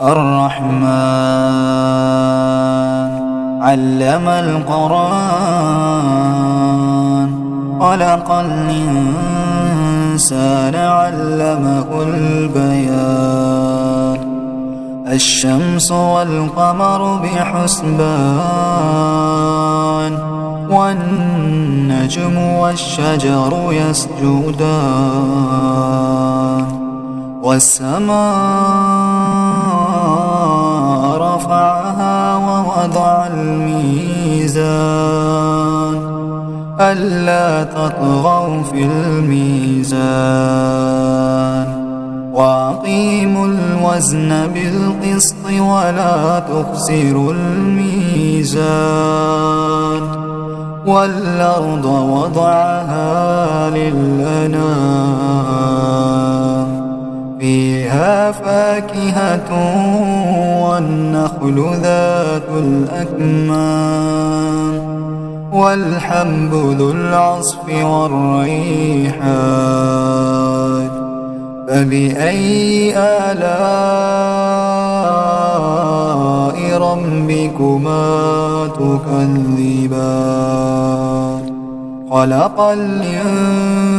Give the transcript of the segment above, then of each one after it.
الرحمن علم القرآن خلق الإنسان علمه البيان الشمس والقمر بحسبان والنجم والشجر يسجدان والسماء رفعها ووضع الميزان ألا تطغوا في الميزان وأقيموا الوزن بالقسط ولا تخسروا الميزان والأرض وضعها للأنام فيها فاكهة والنخل ذات الأكمام والحب ذو العصف والريحان فبأي آلاء ربكما تكذبان خلق الإنسان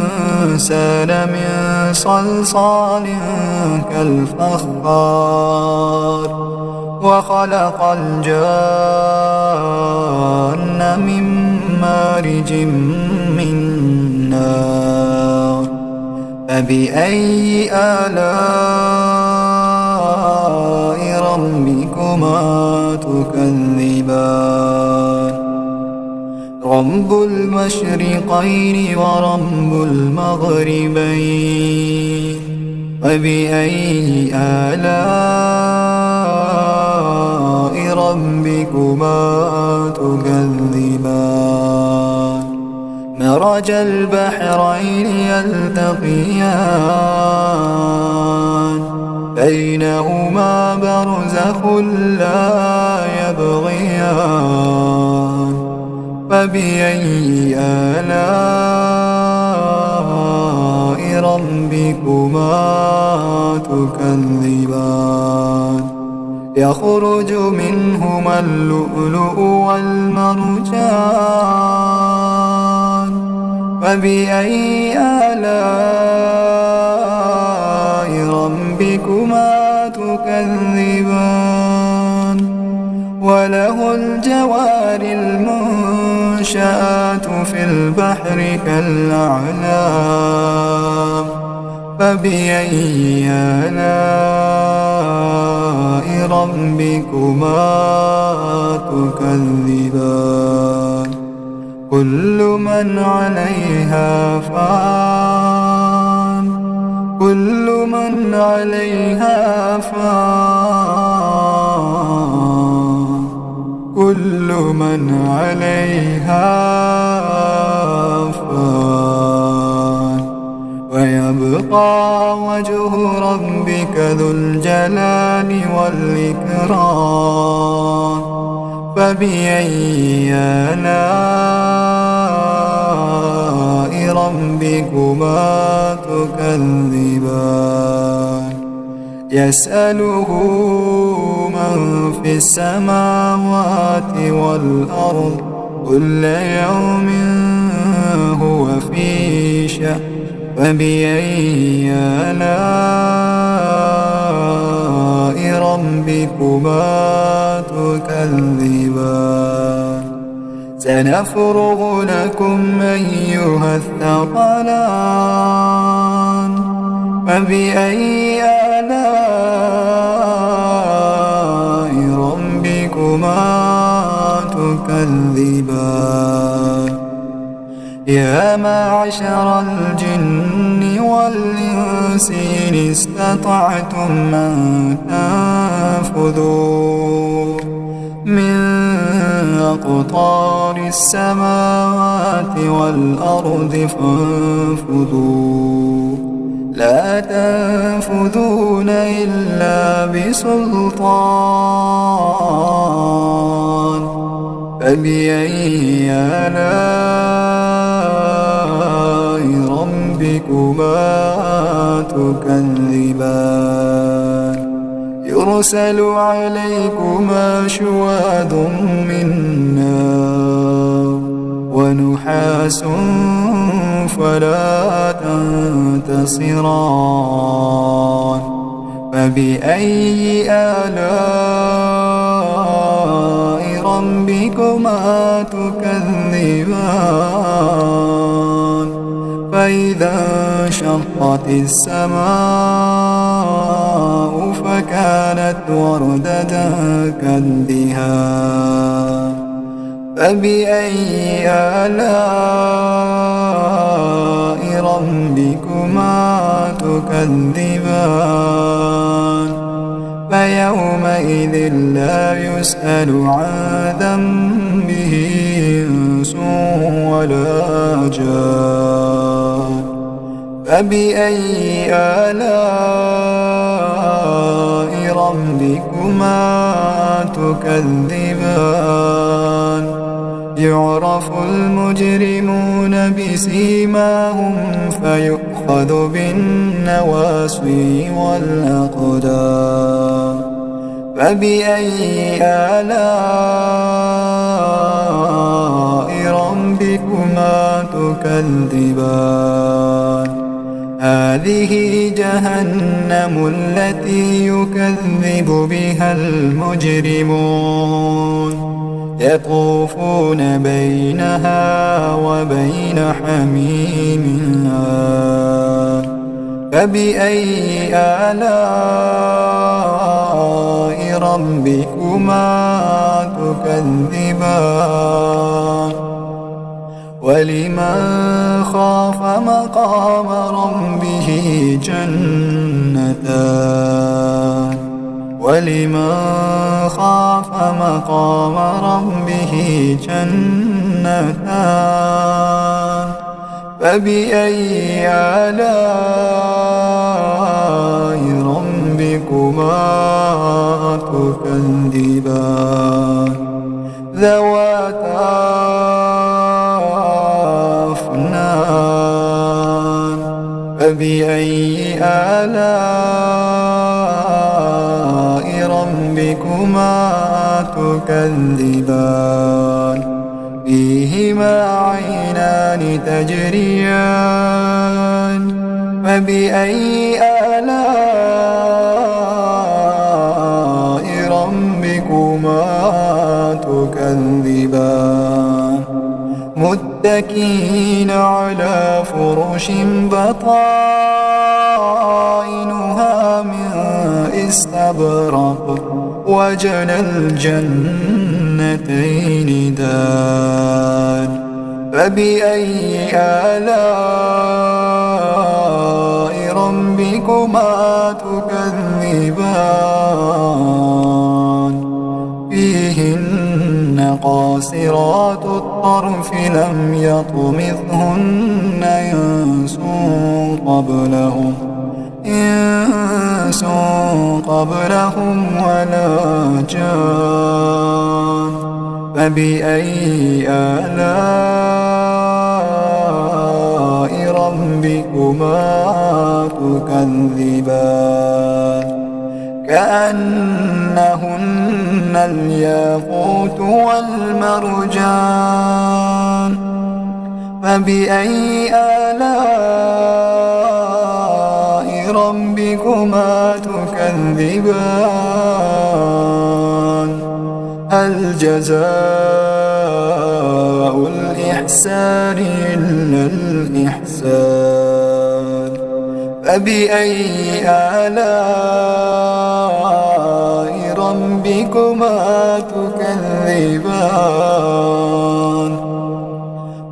من صلصال كالفخار وخلق الجان من مارج من نار فبأي آلاء ربكما تكذبان رب المشرقين ورب المغربين فبأي آلاء ربكما تكذبان مرج البحرين يلتقيان بينهما برزخ لا يبغيان فبأي آلاء ربكما تكذبان يخرج منهما اللؤلؤ والمرجان فبأي آلاء ربكما تكذبان وله الجوار المنشآت في البحر كالأعلام فبأي آلاء ربكما تكذبان كل من عليها فان كل من عليها فان كل من عليها فان ويبقى وجه ربك ذو الجلال والإكرام فبأي آلاء ربكما تكذبان يسأله من في السماوات والأرض كل يوم هو في شأن فبأي آلاء ربكما تكذبان سنفرغ لكم أيها الثقلان فبأي آلاء ربكما تكذبان يا معشر الجن والإنس إن استطعتم أن تنفذوا من أقطار السماوات والأرض فانفذوا لا تنفذون إلا بسلطان فبأي آلاء ربكما تكذبان يرسل عليكما شواظ من نار ونحاس فلا تنتصران فبأي آلاء ربكما تكذبان فإذا انشقت السماء فكانت وردة كالدهان فبأي آلاء ربكما تكذبان فيومئذ لا يسأل عن ذنبه إنس ولا جان فبأي آلاء ربكما تكذبان يعرف المجرمون بسيماهم فيؤخذ بالنواصي والأقدام فبأي آلاء ربكما تكذبان هذه جهنم التي يكذب بها المجرمون يطوفون بينها وبين حميم آن فبأي آلاء ربكما تكذبان ولمن خاف مقام ربه جنتان ولمن خاف مقام ربه جنتان فبأي آلاء ربكما تكذبان ذواتا أفنان فبأي آلاء ربكما تكذبان فيهما عينان تجريان فبأي آلاء ربكما تكذبان متكئين على فرش بطائنها من استبرق وجنى الجنتين دان فبأي آلاء ربكما تكذبان فيهن قاصرات الطرف لم يطمثهن إنس قبلهم ولا جان فبأي آلاء ربكما تكذبان كأنهن الياقوت والمرجان فبأي آلاء ربكما تكذبان هل جزاء الإحسان إلا الإحسان فبأي آلاء ربكما تكذبان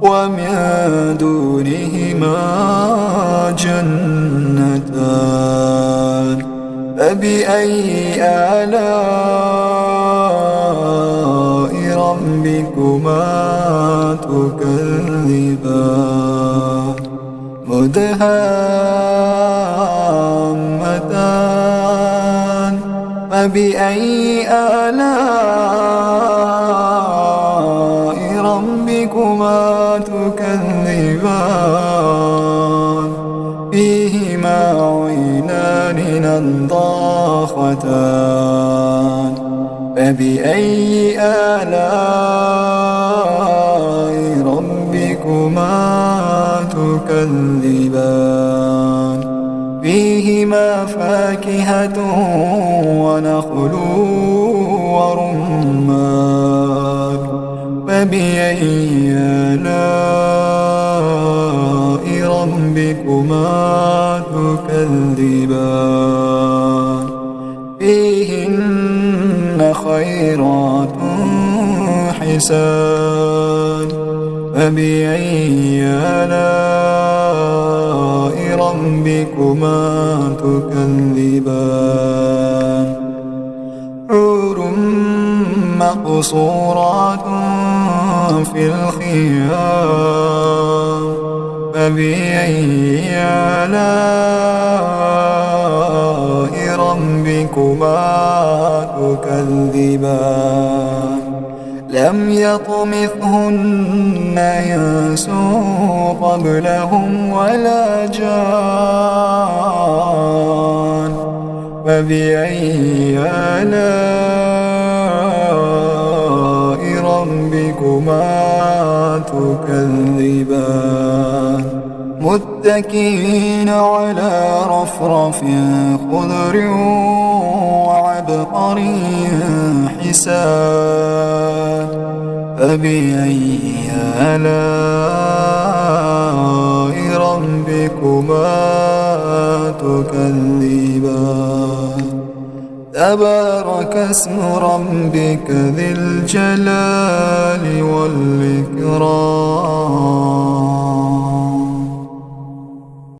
ومن دونهما جنتان فبأي آلاء ربكما تكذبان مدهامتان فبأي آلاء ربكما تكذبان فيهما عينان نضاختان فبأي آلاء ربكما تكذبان فيهما فاكهة ونخل ورمان فبأي آلاء ربكما تكذبان فيهن خيرات حسان فبأي آلاء ربكما تكذبان حور مقصورات في الخيام فبأي آلاء ربكما تكذبان لم يطمثهن إنس قبلهم ولا جان فبأي آلاء ربكما تكذبان متكئين على رفرف خضر وعبقري حسان فبأي آلاء ربكما تكذبان تبارك اسم ربك ذي الجلال والإكرام